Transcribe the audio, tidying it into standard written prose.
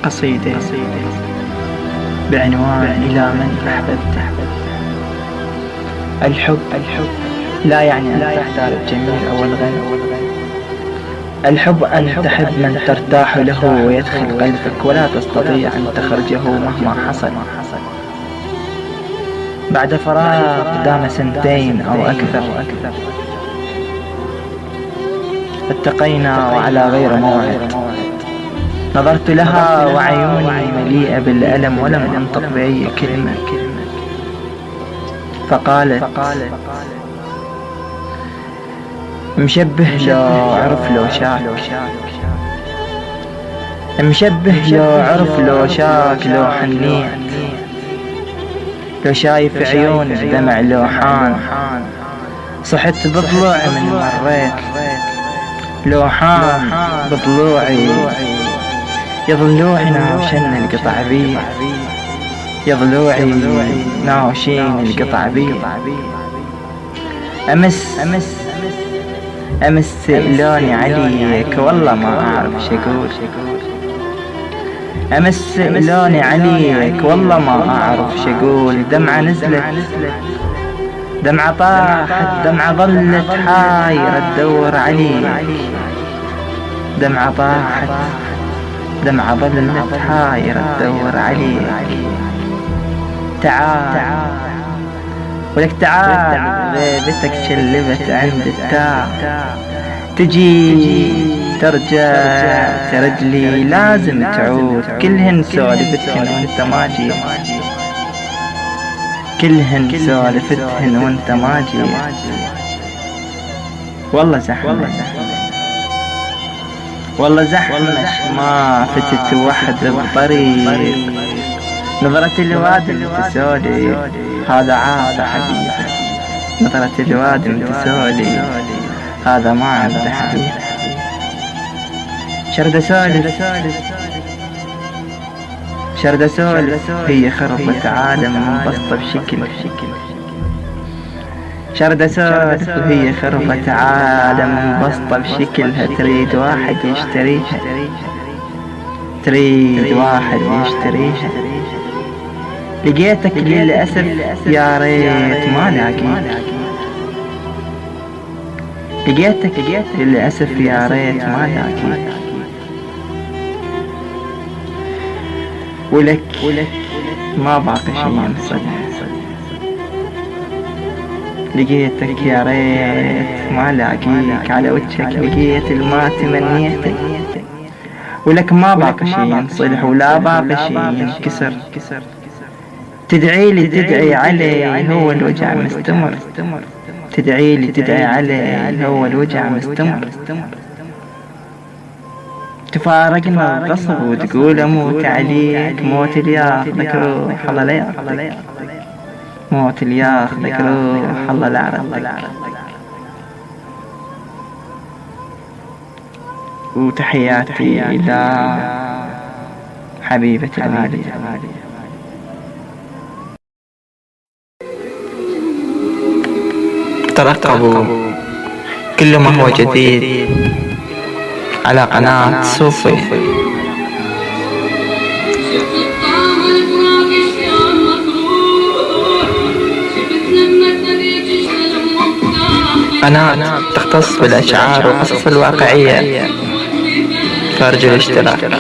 قصيدة بعنوان إلى من أحببته. الحب لا يعني أن تختار الجميل أو الغني. الحب أن تحب من ترتاح له ويدخل قلبك ولا تستطيع أن تخرجه مهما حصل. بعد فراق دام 2 أو أكثر التقينا وعلى غير موعد. نظرت لها وعيوني مليئة بالألم ولم أنطق بأي كلمة، فقالت مشبه لو عرف لو شاك، مشبه لو عرف لو شاك، لو حنيت لو شايف عيون الدمع لو حان، صحت بضلوع من مريت لو حان بضلوعي، يا ضلوعي ناوشن القطع بي، يا ضلوعي ناوشين القطع بي. أمس لوني عليك والله ما أعرف شقول، أمس لوني عليك والله ما أعرف شقول. دمعة نزلت دمعة طاحت دمعة ظلت حايرة تدور عليك، دمعة طاحت دمعة ظلت حايرة تدور عليك. تعال ولك تعال غيبتك شلبت عند التاع، تجي ترجع ترجلي لازم تعود. كلهن سولفتهن وانت ما جيت، كلهن سولفتهن وانت ما جيت. والله زحمة والله زحمة ما فتت وحد بطريق. نظرة الواد متسولي هذا عاد حبيبي، نظرة الواد متسولي هذا ما عاد حبيبي. شرد سولف هي خربة عالم منبسطة بشكل، شرد سولف هي خربة عالم منبسطة بشكلها. تريد واحد يشتريها، تريد واحد يشتريها. لقيتك للأسف يا ريت ما لاقيت، لقيتك للأسف يا ريت ما لاقيت. ولك ما باقي شي ينصلح، لقيتك يا ريت ما لاقيك. على وجهك لقيت الما تمنيته، ولك ما باقي شي ينصلح ولا باقي شي ينكسر. تدعي لي تدعي عليه هو الوجع مستمر، تدعي لي تدعي عليه هو الوجع مستمر. تفارقنا الغصب وتقول اموت عليك، موت اللي ياخذك روح الله لا ياخذك، موت اللي ياخذك روح الله لا ياخذك. وتحياتي الى حبيبتي الغالية. ترقبوا كل ما هو جديد على قناة صوفي. قناة تختص بالأشعار وقصص الواقعية، فارجوا الاشتراك.